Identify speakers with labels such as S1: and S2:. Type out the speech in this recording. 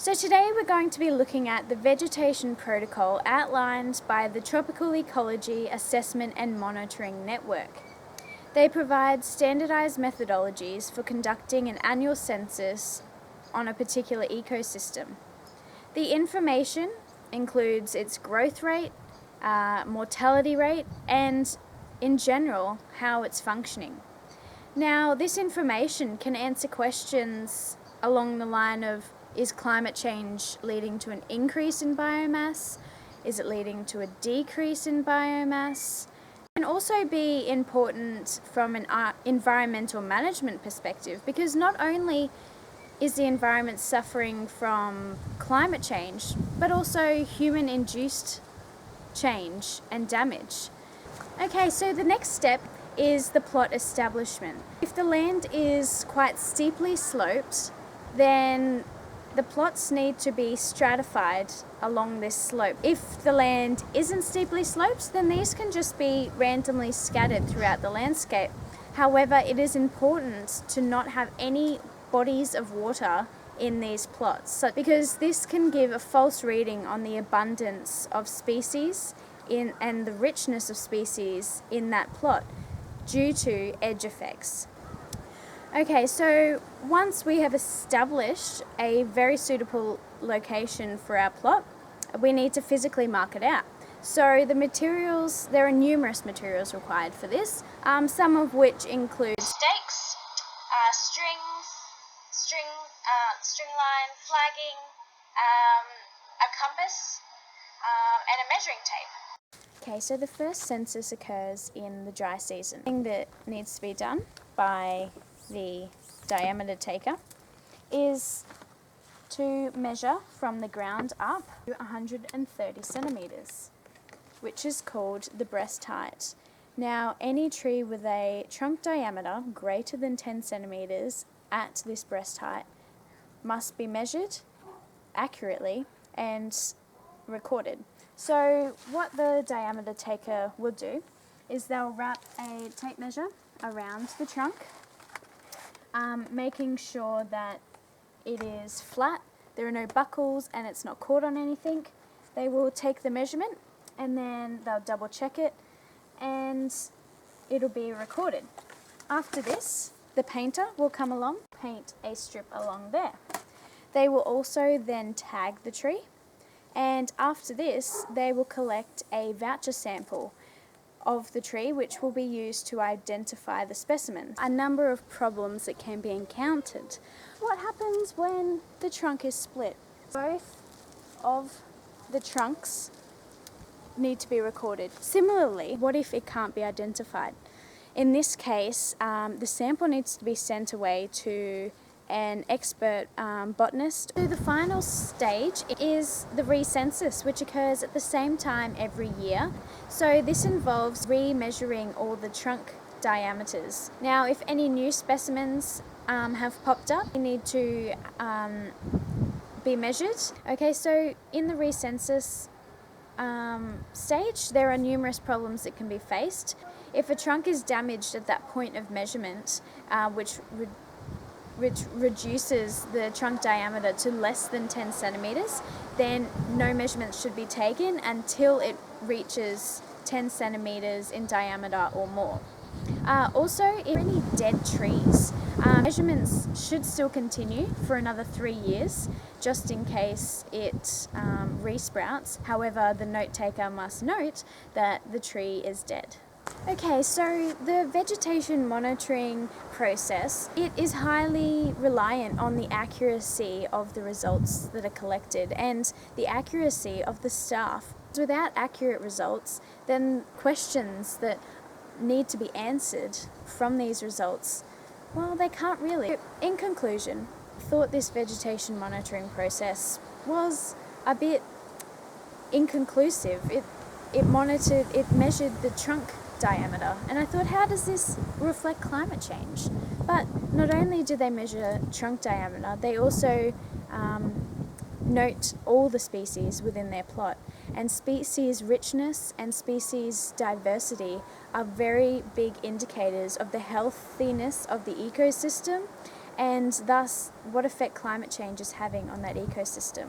S1: So today we're going to be looking at the vegetation protocol outlined by the Tropical Ecology Assessment and Monitoring Network. They provide standardized methodologies for conducting an annual census on a particular ecosystem. The information includes its growth rate, mortality rate, and in general, how it's functioning. Now, this information can answer questions along the line of, is climate change leading to an increase in biomass? Is it leading to a decrease in biomass? It can also be important from an environmental management perspective, because not only is the environment suffering from climate change, but also human-induced change and damage. Okay, so the next step is the plot establishment. If the land is quite steeply sloped, then the plots need to be stratified along this slope. If the land isn't steeply sloped, then these can just be randomly scattered throughout the landscape. However, it is important to not have any bodies of water in these plots, because this can give a false reading on the abundance of species and the richness of species in that plot due to edge effects. Okay, so once we have established a very suitable location for our plot, we need to physically mark it out. So the materials, there are numerous materials required for this, some of which include
S2: stakes, string line, flagging, a compass, and a measuring tape.
S1: Okay, so the first census occurs in the dry season. The thing that needs to be done by the diameter taker is to measure from the ground up to 130 centimeters, which is called the breast height. Now, any tree with a trunk diameter greater than 10 centimeters at this breast height must be measured accurately and recorded. So what the diameter taker will do is they'll wrap a tape measure around the trunk, making sure that it is flat, there are no buckles, and it's not caught on anything. They will take the measurement and then they'll double check it and it'll be recorded. After this, the painter will come along, paint a strip along there. They will also then tag the tree, and after this they will collect a voucher sample of the tree, which will be used to identify the specimen. A number of problems that can be encountered. What happens when the trunk is split? Both of the trunks need to be recorded. Similarly, what if it can't be identified? In this case, the sample needs to be sent away to an expert botanist. So the final stage is the recensus, which occurs at the same time every year. So this involves re-measuring all the trunk diameters. Now, if any new specimens have popped up, they need to be measured. Okay, so in the recensus stage, there are numerous problems that can be faced. If a trunk is damaged at that point of measurement, which reduces the trunk diameter to less than 10 centimeters, then no measurements should be taken until it reaches 10 centimeters in diameter or more. Also, if any dead trees, measurements should still continue for another 3 years, just in case it resprouts. However, the note taker must note that the tree is dead. Okay, so the vegetation monitoring process, it is highly reliant on the accuracy of the results that are collected and the accuracy of the staff. Without accurate results, then questions that need to be answered from these results, well, they can't really. In conclusion, I thought this vegetation monitoring process was a bit inconclusive. It measured the trunk diameter, and I thought, how does this reflect climate change? But not only do they measure trunk diameter, they also note all the species within their plot, and species richness and species diversity are very big indicators of the healthiness of the ecosystem and thus what effect climate change is having on that ecosystem.